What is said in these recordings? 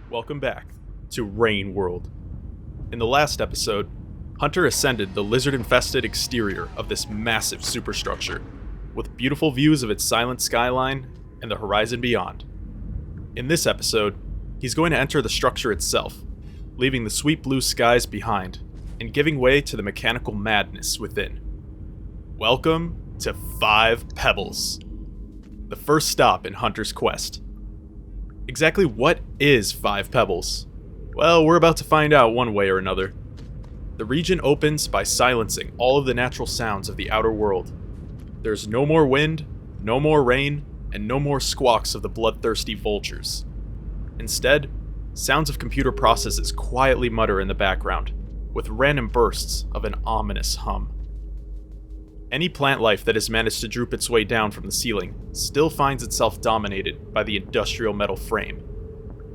Welcome back to Rain World. In the last episode, Hunter ascended the lizard-infested exterior of this massive superstructure, with beautiful views of its silent skyline and the horizon beyond. In this episode, he's going to enter the structure itself, leaving the sweet blue skies behind and giving way to the mechanical madness within. Welcome to 5 Pebbles, the first stop in Hunter's quest. Exactly what is 5 Pebbles? Well, we're about to find out one way or another. The region opens by silencing all of the natural sounds of the outer world. There's no more wind, no more rain, and no more squawks of the bloodthirsty vultures. Instead, sounds of computer processes quietly mutter in the background, with random bursts of an ominous hum. Any plant life that has managed to droop its way down from the ceiling still finds itself dominated by the industrial metal frame.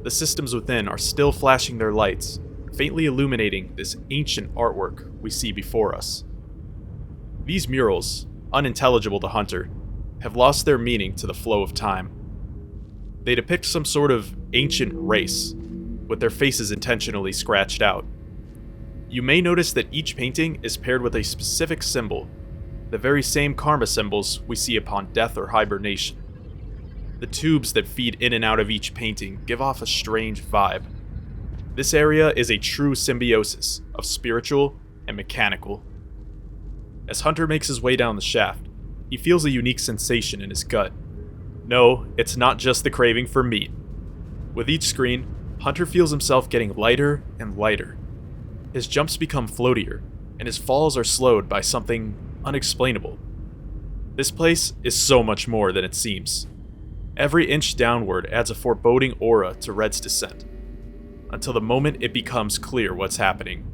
The systems within are still flashing their lights, faintly illuminating this ancient artwork we see before us. These murals, unintelligible to Hunter, have lost their meaning to the flow of time. They depict some sort of ancient race, with their faces intentionally scratched out. You may notice that each painting is paired with a specific symbol, the very same karma symbols we see upon death or hibernation. The tubes that feed in and out of each painting give off a strange vibe. This area is a true symbiosis of spiritual and mechanical. As Hunter makes his way down the shaft, he feels a unique sensation in his gut. No, it's not just the craving for meat. With each screen, Hunter feels himself getting lighter and lighter. His jumps become floatier, and his falls are slowed by something unexplainable. This place is so much more than it seems. Every inch downward adds a foreboding aura to Red's descent, until the moment it becomes clear what's happening.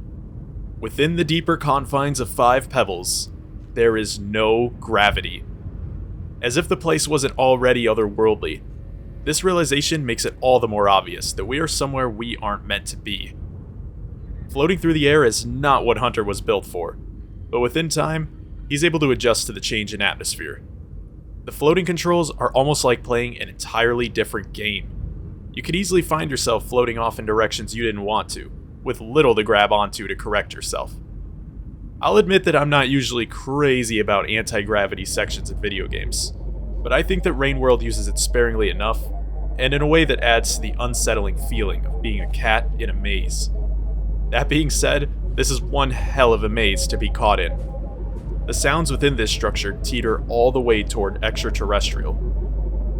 Within the deeper confines of 5 Pebbles, there is no gravity. As if the place wasn't already otherworldly, this realization makes it all the more obvious that we are somewhere we aren't meant to be. Floating through the air is not what Hunter was built for, but within time, he's able to adjust to the change in atmosphere. The floating controls are almost like playing an entirely different game. You could easily find yourself floating off in directions you didn't want to, with little to grab onto to correct yourself. I'll admit that I'm not usually crazy about anti-gravity sections of video games, but I think that Rain World uses it sparingly enough, and in a way that adds to the unsettling feeling of being a cat in a maze. That being said, this is one hell of a maze to be caught in. The sounds within this structure teeter all the way toward extraterrestrial.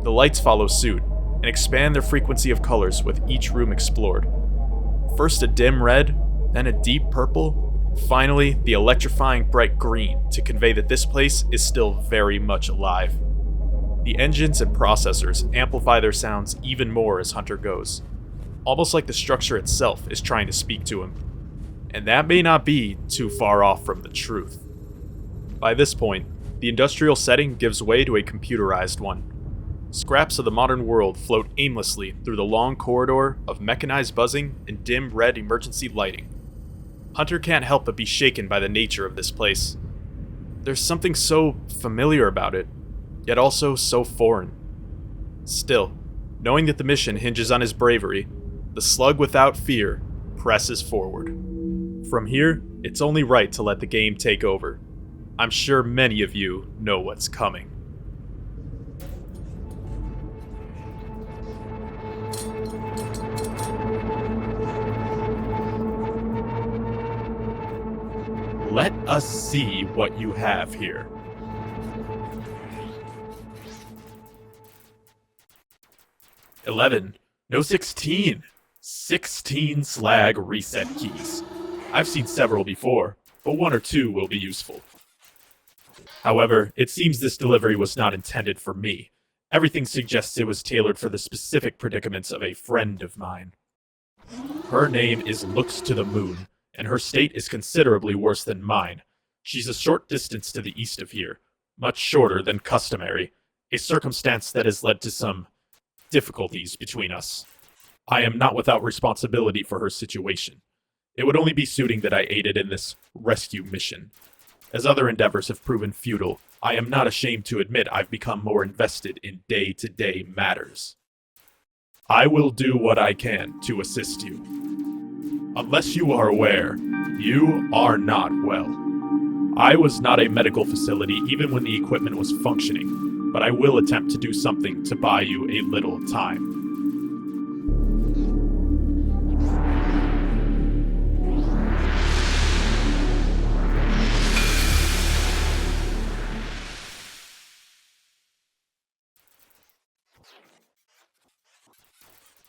The lights follow suit, and expand their frequency of colors with each room explored. First a dim red, then a deep purple, finally the electrifying bright green to convey that this place is still very much alive. The engines and processors amplify their sounds even more as Hunter goes, almost like the structure itself is trying to speak to him. And that may not be too far off from the truth. By this point, the industrial setting gives way to a computerized one. Scraps of the modern world float aimlessly through the long corridor of mechanized buzzing and dim red emergency lighting. Hunter can't help but be shaken by the nature of this place. There's something so familiar about it, yet also so foreign. Still, knowing that the mission hinges on his bravery, the slug without fear presses forward. From here, it's only right to let the game take over. I'm sure many of you know what's coming. Let us see what you have here. "11. No 16. 16 slag reset keys. I've seen several before, but 1 or 2 will be useful. However, it seems this delivery was not intended for me. Everything suggests it was tailored for the specific predicaments of a friend of mine. Her name is Looks to the Moon, and her state is considerably worse than mine. She's a short distance to the east of here, much shorter than customary, a circumstance that has led to some difficulties between us. I am not without responsibility for her situation. It would only be suiting that I aided in this rescue mission. As other endeavors have proven futile, I am not ashamed to admit I've become more invested in day-to-day matters. I will do what I can to assist you. Unless you are aware, you are not well. I was not a medical facility even when the equipment was functioning, but I will attempt to do something to buy you a little time.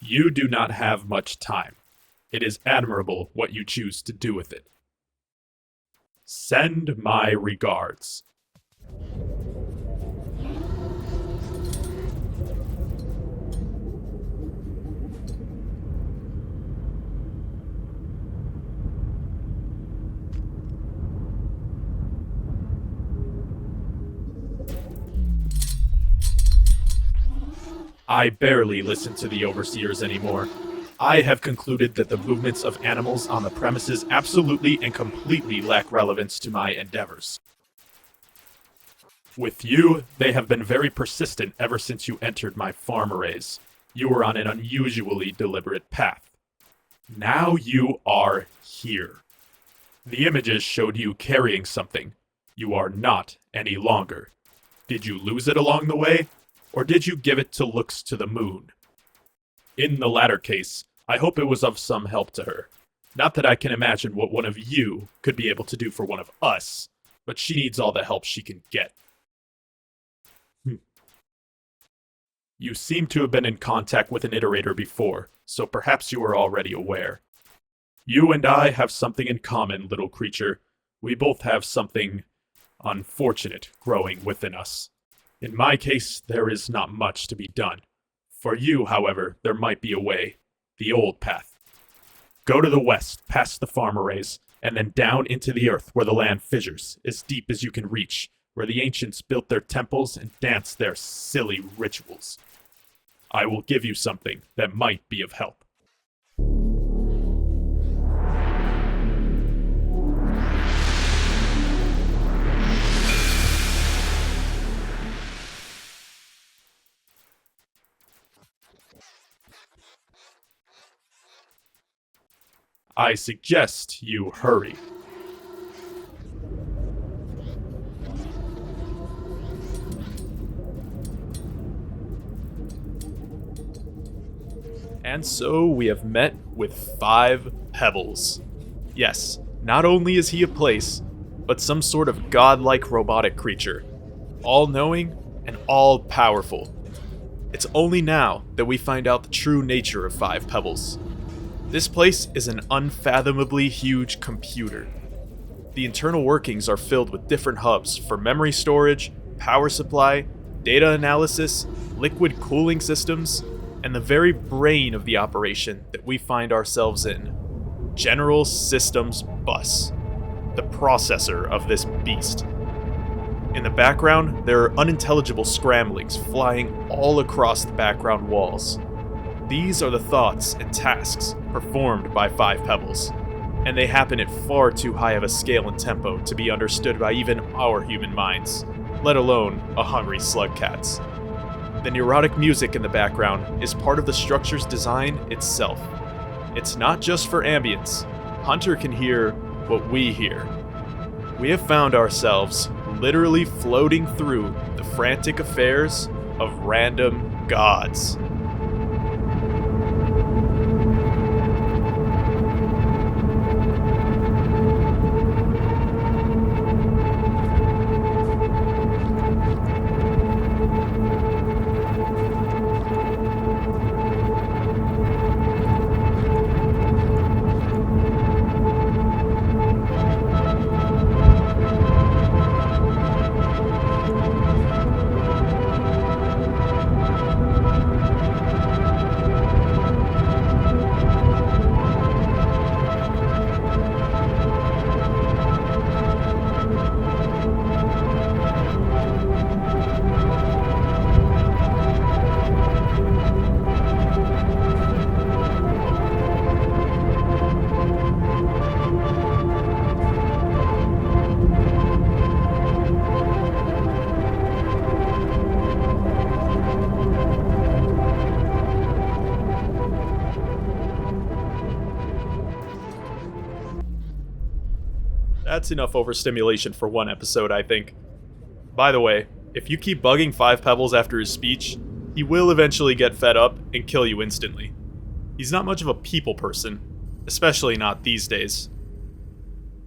You do not have much time. It is admirable what you choose to do with it. Send my regards. I barely listen to the overseers anymore. I have concluded that the movements of animals on the premises absolutely and completely lack relevance to my endeavors. With you, they have been very persistent ever since you entered my farm arrays. You were on an unusually deliberate path. Now you are here. The images showed you carrying something. You are not any longer. Did you lose it along the way? Or did you give it to looks to the moon? In the latter case, I hope it was of some help to her. Not that I can imagine what one of you could be able to do for one of us, but she needs all the help she can get. You seem to have been in contact with an iterator before, so perhaps you are already aware. You and I have something in common, little creature. We both have something unfortunate growing within us. In my case, there is not much to be done. For you, however, there might be a way. The old path. Go to the west, past the farm arrays, and then down into the earth where the land fissures, as deep as you can reach, where the ancients built their temples and danced their silly rituals. I will give you something that might be of help. I suggest you hurry. And so we have met with 5 Pebbles. Yes, not only is he a place, but some sort of godlike robotic creature, all-knowing and all-powerful. It's only now that we find out the true nature of 5 Pebbles. This place is an unfathomably huge computer. The internal workings are filled with different hubs for memory storage, power supply, data analysis, liquid cooling systems, and the very brain of the operation that we find ourselves in. General Systems Bus, the processor of this beast. In the background, there are unintelligible scramblings flying all across the background walls. These are the thoughts and tasks performed by 5 Pebbles, and they happen at far too high of a scale and tempo to be understood by even our human minds, let alone a hungry slug cat's. The neurotic music in the background is part of the structure's design itself. It's not just for ambience. Hunter can hear what we hear. We have found ourselves literally floating through the frantic affairs of random gods. That's enough overstimulation for one episode, I think. By the way, if you keep bugging 5 Pebbles after his speech, he will eventually get fed up and kill you instantly. He's not much of a people person, especially not these days.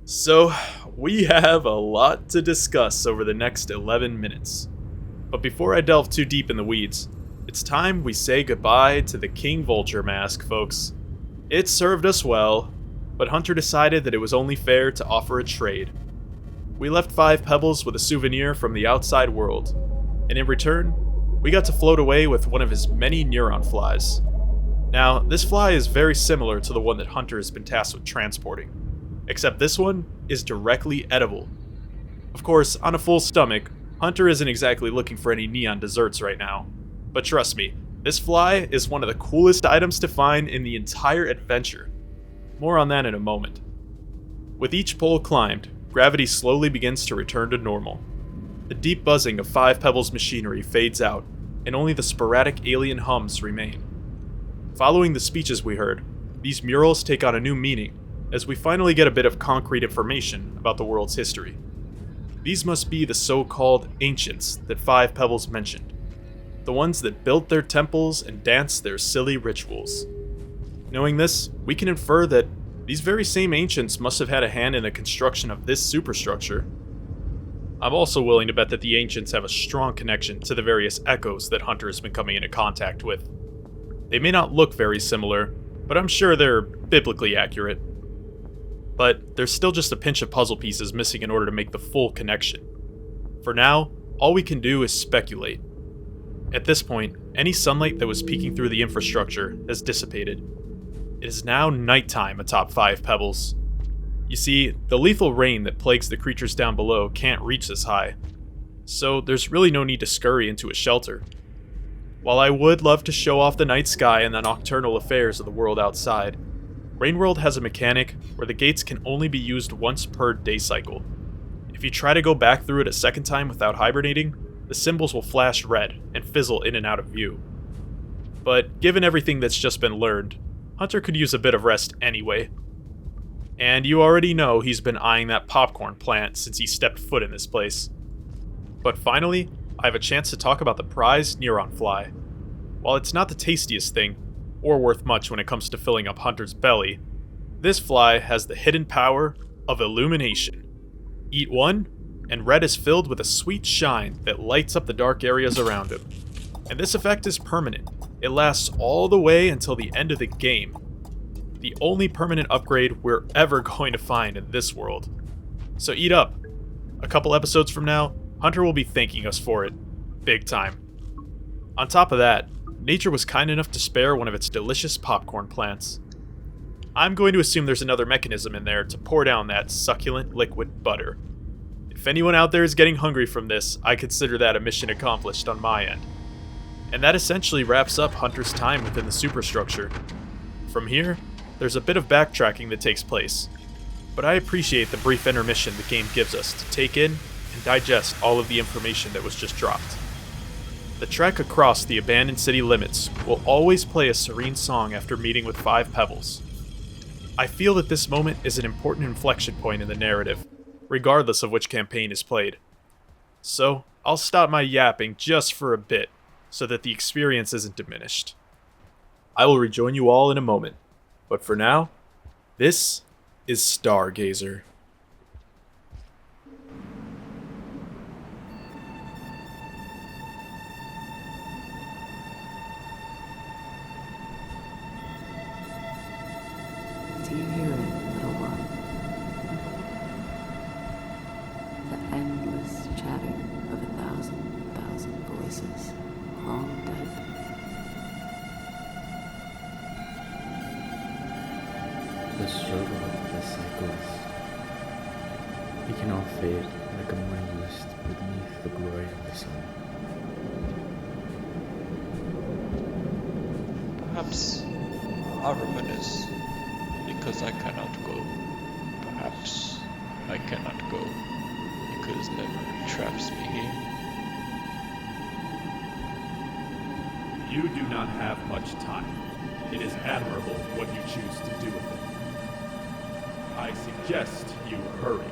So, we have a lot to discuss over the next 11 minutes. But before I delve too deep in the weeds, it's time we say goodbye to the King Vulture mask, folks. It served us well, but Hunter decided that it was only fair to offer a trade. We left 5 Pebbles with a souvenir from the outside world, and in return, we got to float away with one of his many neuron flies. Now, this fly is very similar to the one that Hunter has been tasked with transporting, except this one is directly edible. Of course, on a full stomach, Hunter isn't exactly looking for any neon desserts right now, but trust me, this fly is one of the coolest items to find in the entire adventure. More on that in a moment. With each pole climbed, gravity slowly begins to return to normal. The deep buzzing of 5 Pebbles machinery fades out, and only the sporadic alien hums remain. Following the speeches we heard, these murals take on a new meaning, as we finally get a bit of concrete information about the world's history. These must be the so-called ancients that 5 Pebbles mentioned, the ones that built their temples and danced their silly rituals. Knowing this, we can infer that these very same ancients must have had a hand in the construction of this superstructure. I'm also willing to bet that the ancients have a strong connection to the various echoes that Hunter has been coming into contact with. They may not look very similar, but I'm sure they're biblically accurate. But there's still just a pinch of puzzle pieces missing in order to make the full connection. For now, all we can do is speculate. At this point, any sunlight that was peeking through the infrastructure has dissipated. It is now nighttime atop 5 Pebbles. You see, the lethal rain that plagues the creatures down below can't reach this high, so there's really no need to scurry into a shelter. While I would love to show off the night sky and the nocturnal affairs of the world outside, Rainworld has a mechanic where the gates can only be used once per day cycle. If you try to go back through it a second time without hibernating, the symbols will flash red and fizzle in and out of view. But given everything that's just been learned, Hunter could use a bit of rest anyway. And you already know he's been eyeing that popcorn plant since he stepped foot in this place. But finally, I have a chance to talk about the prized neuron fly. While it's not the tastiest thing, or worth much when it comes to filling up Hunter's belly, this fly has the hidden power of illumination. Eat one, and red is filled with a sweet shine that lights up the dark areas around him. And this effect is permanent. It lasts all the way until the end of the game. The only permanent upgrade we're ever going to find in this world. So eat up. A couple episodes from now, Hunter will be thanking us for it. Big time. On top of that, nature was kind enough to spare one of its delicious popcorn plants. I'm going to assume there's another mechanism in there to pour down that succulent liquid butter. If anyone out there is getting hungry from this, I consider that a mission accomplished on my end. And that essentially wraps up Hunter's time within the superstructure. From here, there's a bit of backtracking that takes place, but I appreciate the brief intermission the game gives us to take in and digest all of the information that was just dropped. The trek across the abandoned city limits will always play a serene song after meeting with 5 Pebbles. I feel that this moment is an important inflection point in the narrative, regardless of which campaign is played. So, I'll stop my yapping just for a bit, so that the experience isn't diminished. I will rejoin you all in a moment, but for now, this is Stargazer. Do you hear it, little one? The endless chatter of 1,000 voices, long dead. The struggle of the cycles. We can all fade like a morning mist beneath the glory of the sun. Perhaps Araman is because I cannot go. Perhaps I cannot go because memory traps me here. You do not have much time. It is admirable what you choose to do with it. I suggest you hurry.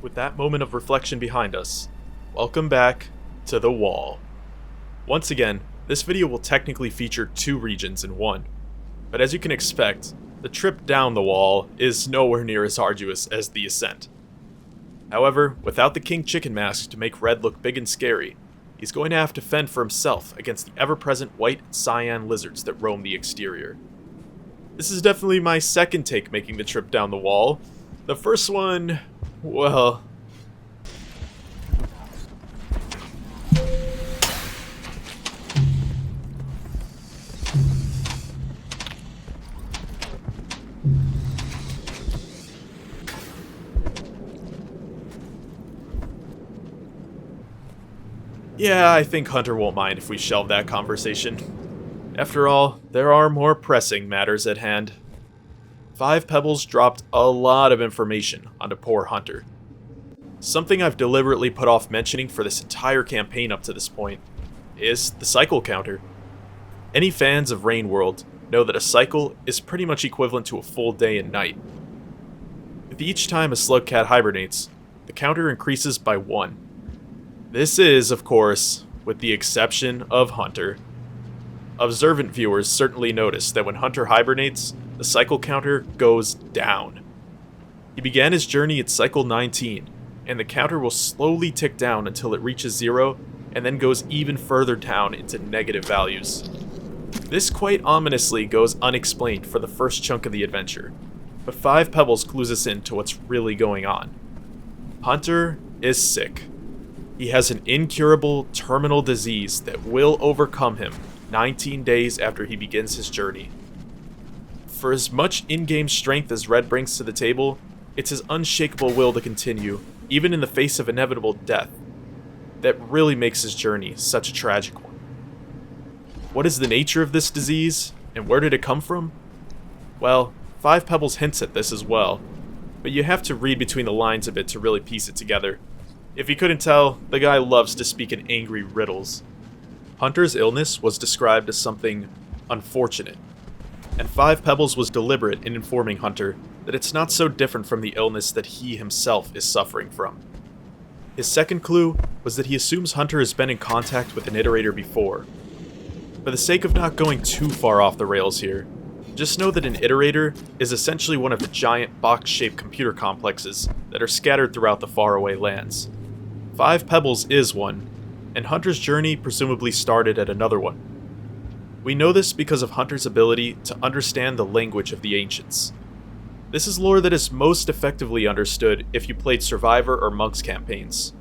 With that moment of reflection behind us, welcome back to the wall. Once again, this video will technically feature 2 regions in one, but as you can expect, the trip down the wall is nowhere near as arduous as the ascent. However, without the King Chicken mask to make Red look big and scary, he's going to have to fend for himself against the ever-present white and cyan lizards that roam the exterior. This is definitely my second take making the trip down the wall. The first one, well... yeah, I think Hunter won't mind if we shelve that conversation. After all, there are more pressing matters at hand. 5 Pebbles dropped a lot of information onto poor Hunter. Something I've deliberately put off mentioning for this entire campaign up to this point is the cycle counter. Any fans of Rain World know that a cycle is pretty much equivalent to a full day and night. With each time a slug cat hibernates, the counter increases by 1. This is, of course, with the exception of Hunter. Observant viewers certainly notice that when Hunter hibernates, the cycle counter goes down. He began his journey at cycle 19, and the counter will slowly tick down until it reaches 0, and then goes even further down into negative values. This quite ominously goes unexplained for the first chunk of the adventure, but 5 Pebbles clues us in to what's really going on. Hunter is sick. He has an incurable terminal disease that will overcome him 19 days after he begins his journey. For as much in-game strength as Red brings to the table, it's his unshakable will to continue, even in the face of inevitable death, that really makes his journey such a tragic one. What is the nature of this disease, and where did it come from? Well, 5 Pebbles hints at this as well, but you have to read between the lines a bit to really piece it together. If you couldn't tell, the guy loves to speak in angry riddles. Hunter's illness was described as something unfortunate, and 5 Pebbles was deliberate in informing Hunter that it's not so different from the illness that he himself is suffering from. His second clue was that he assumes Hunter has been in contact with an iterator before. For the sake of not going too far off the rails here, just know that an iterator is essentially one of the giant box-shaped computer complexes that are scattered throughout the faraway lands. 5 Pebbles is one, and Hunter's journey presumably started at another one. We know this because of Hunter's ability to understand the language of the ancients. This is lore that is most effectively understood if you played Survivor or Monk's campaigns.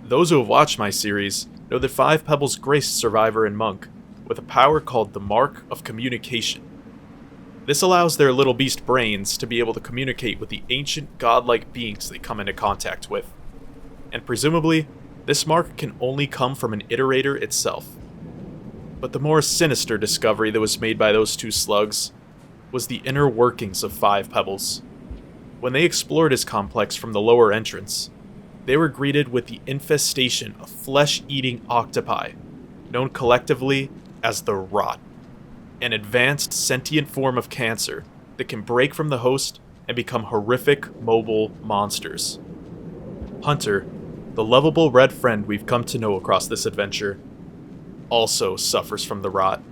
Those who have watched my series know that 5 Pebbles graced Survivor and Monk with a power called the Mark of Communication. This allows their little beast brains to be able to communicate with the ancient godlike beings they come into contact with. And presumably, this mark can only come from an iterator itself. But the more sinister discovery that was made by those 2 slugs was the inner workings of 5 Pebbles. When they explored his complex from the lower entrance, they were greeted with the infestation of flesh-eating octopi, known collectively as the Rot, an advanced sentient form of cancer that can break from the host and become horrific mobile monsters. Hunter, the lovable red friend we've come to know across this adventure, also suffers from the Rot.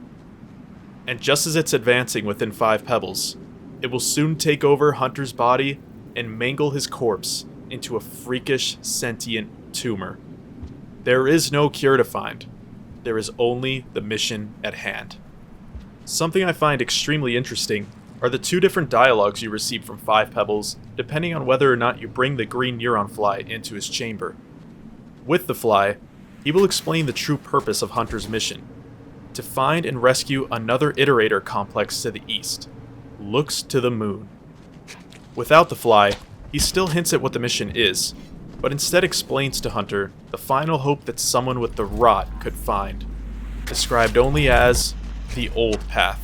And just as it's advancing within 5 Pebbles, it will soon take over Hunter's body and mangle his corpse into a freakish sentient tumor. There is no cure to find. There is only the mission at hand. Something I find extremely interesting are the 2 different dialogues you receive from 5 Pebbles, depending on whether or not you bring the green neuron fly into his chamber. With the fly, he will explain the true purpose of Hunter's mission: to find and rescue another iterator complex to the east, Looks to the moon. Without the fly, he still hints at what the mission is, but instead explains to Hunter the final hope that someone with the Rot could find, described only as the old path.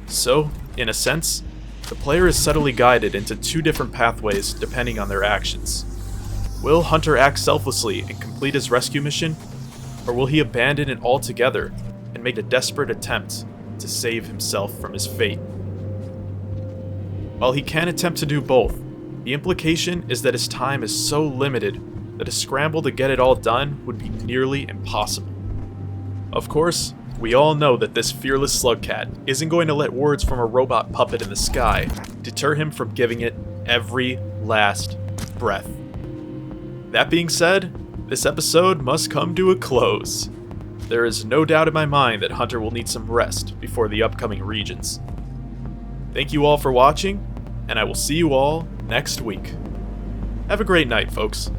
So, in a sense, the player is subtly guided into 2 different pathways depending on their actions. Will Hunter act selflessly and complete his rescue mission, or will he abandon it altogether and make a desperate attempt to save himself from his fate? While he can attempt to do both, The implication is that his time is so limited that a scramble to get it all done would be nearly impossible. Of course, we all know that this fearless slugcat isn't going to let words from a robot puppet in the sky deter him from giving it every last breath. That being said, this episode must come to a close. There is no doubt in my mind that Hunter will need some rest before the upcoming regions. Thank you all for watching, and I will see you all next week. Have a great night, folks.